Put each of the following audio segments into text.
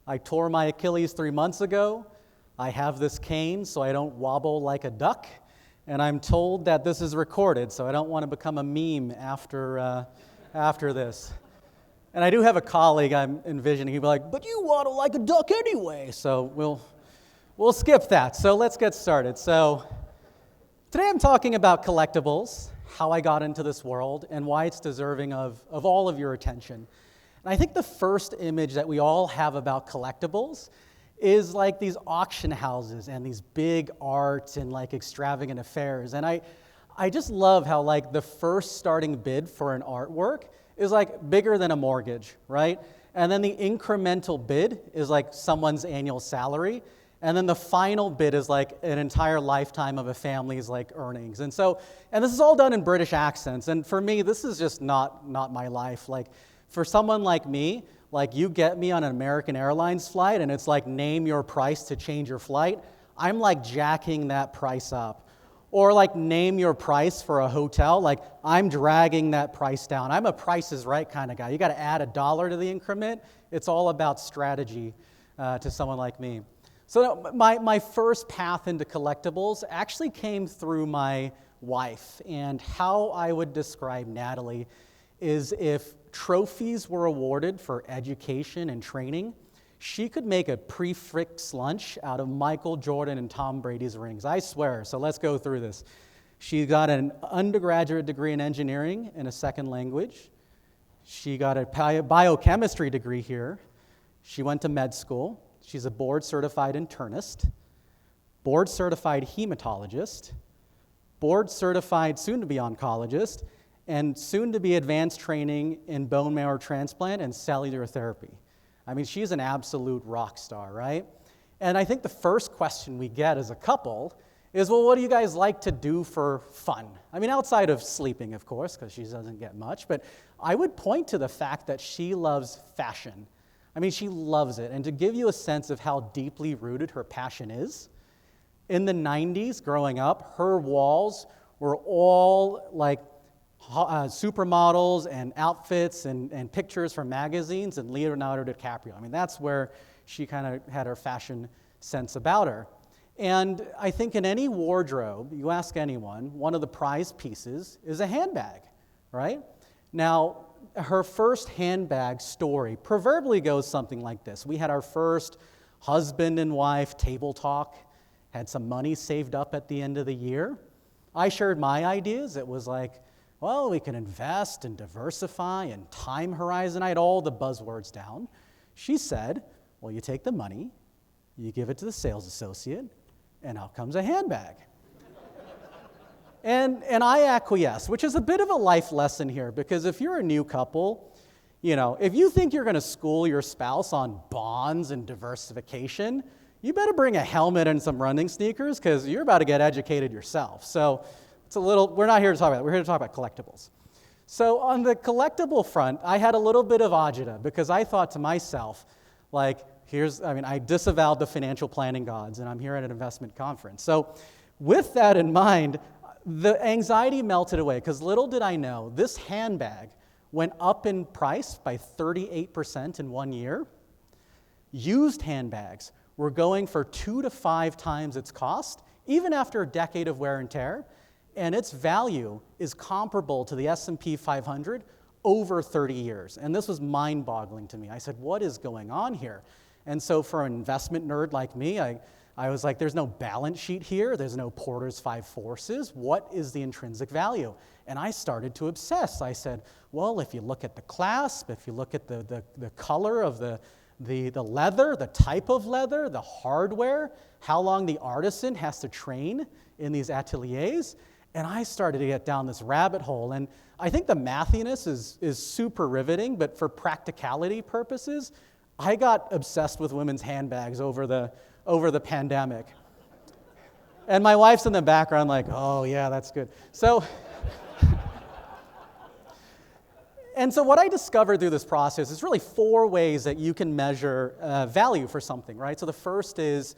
I tore my Achilles 3 months ago. I have this cane so I don't wobble like a duck. And I'm told that this is recorded, so I don't want to become a meme after this. And I do have a colleague I'm envisioning. He'd be like, but you waddle like a duck anyway. So we'll skip that. So let's get started. So today I'm talking about collectibles, how I got into this world, and why it's deserving of all of your attention. And I think the first image that we all have about collectibles is like these auction houses and these big art and like extravagant affairs. And I just love how like the first starting bid for an artwork is like bigger than a mortgage, right? And then the incremental bid is like someone's annual salary. And then the final bid is like an entire lifetime of a family's like earnings. And this is all done in British accents. And for me, this is just not my life. Like for someone like me, like you get me on an American Airlines flight and it's like name your price to change your flight, I'm like jacking that price up. Or like name your price for a hotel, like I'm dragging that price down. I'm a Price is Right kind of guy. You got to add $1 to the increment. It's all about strategy to someone like me. So my first path into collectibles actually came through my wife. And how I would describe Natalie is if trophies were awarded for education and training, she could make a prix lunch out of Michael Jordan and Tom Brady's rings. I swear. So let's go through this. She got an undergraduate degree in engineering in a second language. She got a biochemistry degree here. She went to med school. She's a board-certified internist, board-certified hematologist, board-certified soon-to-be oncologist, and soon-to-be advanced training in bone marrow transplant and cellular therapy. I mean, she's an absolute rock star, right? And I think the first question we get as a couple is, well, what do you guys like to do for fun? I mean, outside of sleeping, of course, because she doesn't get much, but I would point to the fact that she loves fashion. I mean, she loves it. And to give you a sense of how deeply rooted her passion is, in the 90s, growing up, her walls were all like supermodels and outfits and pictures from magazines and Leonardo DiCaprio. I mean, that's where she kind of had her fashion sense about her. And I think in any wardrobe, you ask anyone, one of the prized pieces is a handbag, right? Now, her first handbag story proverbially goes something like this. We had our first husband and wife table talk, had some money saved up at the end of the year. I shared my ideas. It was like, well, we can invest and diversify and time horizon. I had all the buzzwords down. She said, well, you take the money, you give it to the sales associate, and out comes a handbag. And I acquiesce, which is a bit of a life lesson here, because if you're a new couple, you know, if you think you're going to school your spouse on bonds and diversification, you better bring a helmet and some running sneakers, because you're about to get educated yourself. So we're not here to talk about that. We're here to talk about collectibles. So on the collectible front, I had a little bit of agita because I thought to myself, like, I disavowed the financial planning gods, and I'm here at an investment conference. So with that in mind, the anxiety melted away because little did I know, this handbag went up in price by 38% in 1 year. Used handbags were going for 2 to 5 times its cost, even after a decade of wear and tear. And its value is comparable to the S&P 500 over 30 years. And this was mind-boggling to me. I said, what is going on here? And so for an investment nerd like me, I was like, there's no balance sheet here. There's no Porter's 5 forces. What is the intrinsic value? And I started to obsess. I said, well, if you look at the clasp, if you look at the color of the leather, the type of leather, the hardware, how long the artisan has to train in these ateliers. And I started to get down this rabbit hole. And I think the mathiness is super riveting, but for practicality purposes, I got obsessed with women's handbags over the pandemic. And my wife's in the background like, oh yeah, that's good. So what I discovered through this process is really 4 ways that you can measure value for something, right? So the first is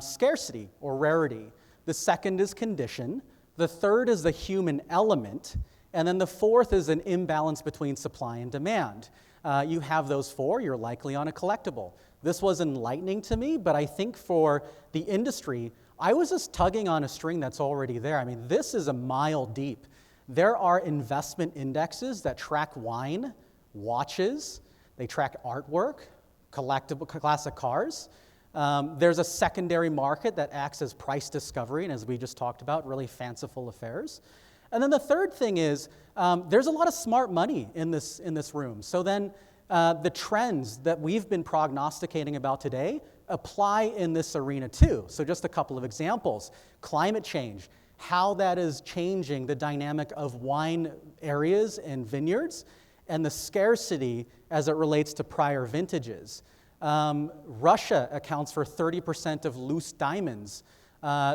scarcity or rarity. The second is condition. The third is the human element. And then the fourth is an imbalance between supply and demand. you have those 4, you're likely on a collectible. This was enlightening to me, but I think for the industry, I was just tugging on a string that's already there. I mean, this is a mile deep. There are investment indexes that track wine, watches, they track artwork, collectible classic cars. There's a secondary market that acts as price discovery, and as we just talked about, really fanciful affairs. And then the third thing is there's a lot of smart money in this room. So then the trends that we've been prognosticating about today apply in this arena too. So just a couple of examples. Climate change, how that is changing the dynamic of wine areas and vineyards, and the scarcity as it relates to prior vintages. Russia accounts for 30% of loose diamonds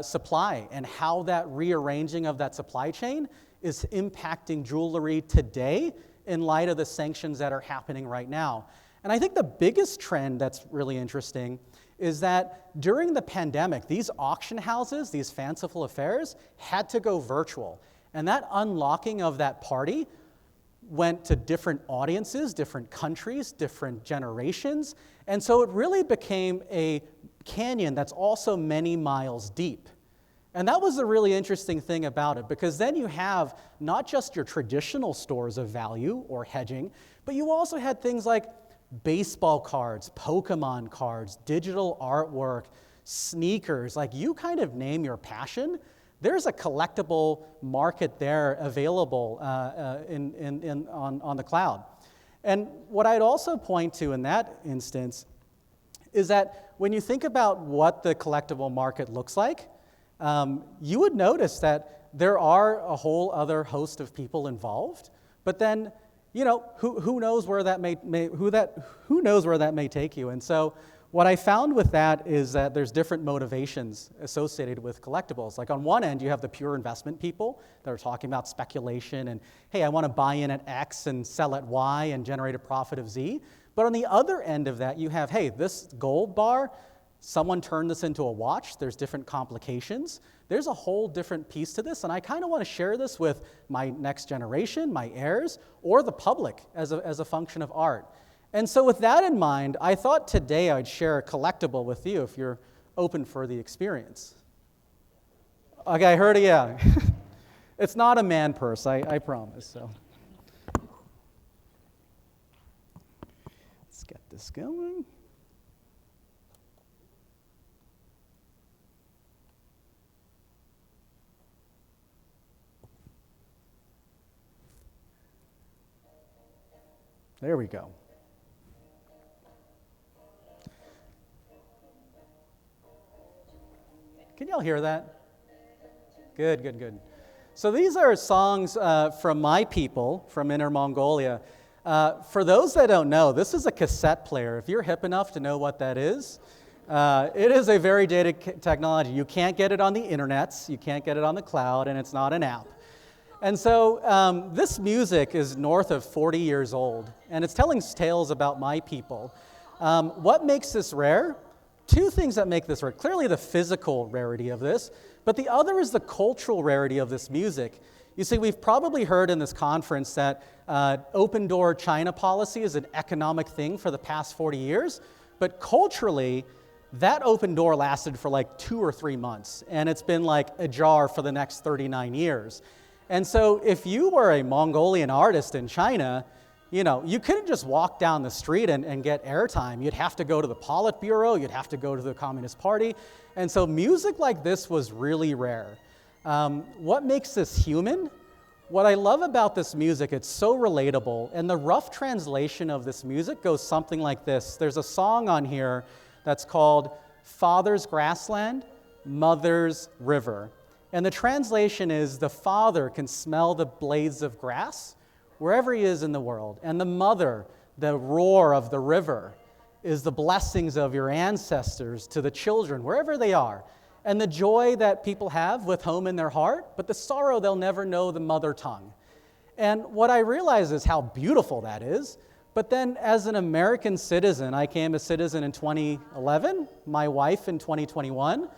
supply, and how that rearranging of that supply chain is impacting jewelry today in light of the sanctions that are happening right now. And I think the biggest trend that's really interesting is that during the pandemic, these auction houses, these fanciful affairs, had to go virtual. And that unlocking of that party went to different audiences, different countries, different generations. And so it really became a canyon that's also many miles deep. And that was the really interesting thing about it, because then you have not just your traditional stores of value or hedging, but you also had things like baseball cards, Pokemon cards, digital artwork, sneakers. Like, you kind of name your passion, there's a collectible market there available on the cloud. And what I'd also point to in that instance is that when you think about what the collectible market looks like, you would notice that there are a whole other host of people involved. But then, who knows where that may take you? And so, what I found with that is that there's different motivations associated with collectibles. Like, on one end, you have the pure investment people that are talking about speculation and, hey, I want to buy in at X and sell at Y and generate a profit of Z. But on the other end of that, you have, hey, this gold bar, someone turned this into a watch. There's different complications. There's a whole different piece to this, and I kind of want to share this with my next generation, my heirs, or the public as a function of art. And so with that in mind, I thought today I'd share a collectible with you if you're open for the experience. Okay, I heard it, yeah. It's not a man purse, I promise. So let's get this going. There we go. Can y'all hear that? Good, good, good. So these are songs from my people from Inner Mongolia. For those that don't know, this is a cassette player. If you're hip enough to know what that is, it is a very dated technology. You can't get it on the internets, you can't get it on the cloud, and it's not an app. And so this music is north of 40 years old, and it's telling tales about my people. What makes this rare? Two things that make this rare. Clearly the physical rarity of this, but the other is the cultural rarity of this music. You see, we've probably heard in this conference that open door China policy is an economic thing for the past 40 years, but culturally, that open door lasted for like 2 or 3 months, and it's been like ajar for the next 39 years. And so if you were a Mongolian artist in China, you couldn't just walk down the street and get airtime. You'd have to go to the Politburo, you'd have to go to the Communist Party. And so music like this was really rare. What makes this human? What I love about this music, it's so relatable. And the rough translation of this music goes something like this. There's a song on here that's called Father's Grassland, Mother's River. And the translation is, the father can smell the blades of grass wherever he is in the world. And the mother, the roar of the river, is the blessings of your ancestors to the children, wherever they are. And the joy that people have with home in their heart, but the sorrow they'll never know the mother tongue. And what I realize is how beautiful that is. But then as an American citizen, I became a citizen in 2011, my wife in 2021,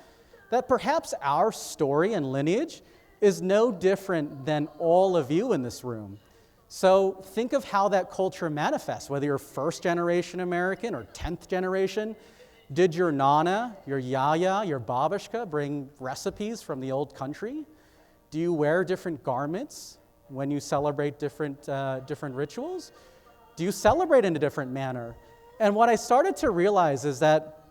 that perhaps our story and lineage is no different than all of you in this room. So think of how that culture manifests, whether you're first generation American or 10th generation. Did your nana, your yaya, your babushka bring recipes from the old country? Do you wear different garments when you celebrate different rituals? Do you celebrate in a different manner? And what I started to realize is that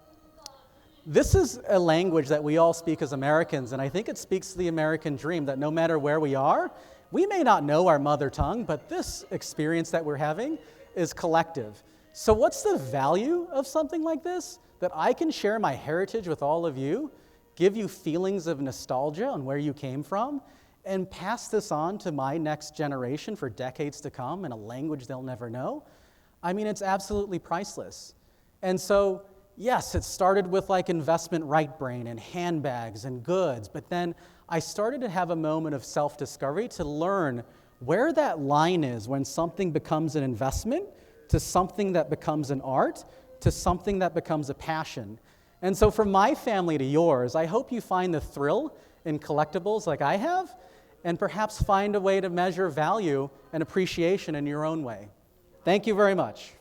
this is a language that we all speak as Americans, and I think it speaks to the American dream that no matter where we are, we may not know our mother tongue, but this experience that we're having is collective. So what's the value of something like this? That I can share my heritage with all of you, give you feelings of nostalgia on where you came from, and pass this on to my next generation for decades to come in a language they'll never know. I mean, it's absolutely priceless. And so, yes, it started with like investment right brain and handbags and goods, but then I started to have a moment of self-discovery to learn where that line is when something becomes an investment to something that becomes an art to something that becomes a passion. And so from my family to yours, I hope you find the thrill in collectibles like I have, and perhaps find a way to measure value and appreciation in your own way. Thank you very much.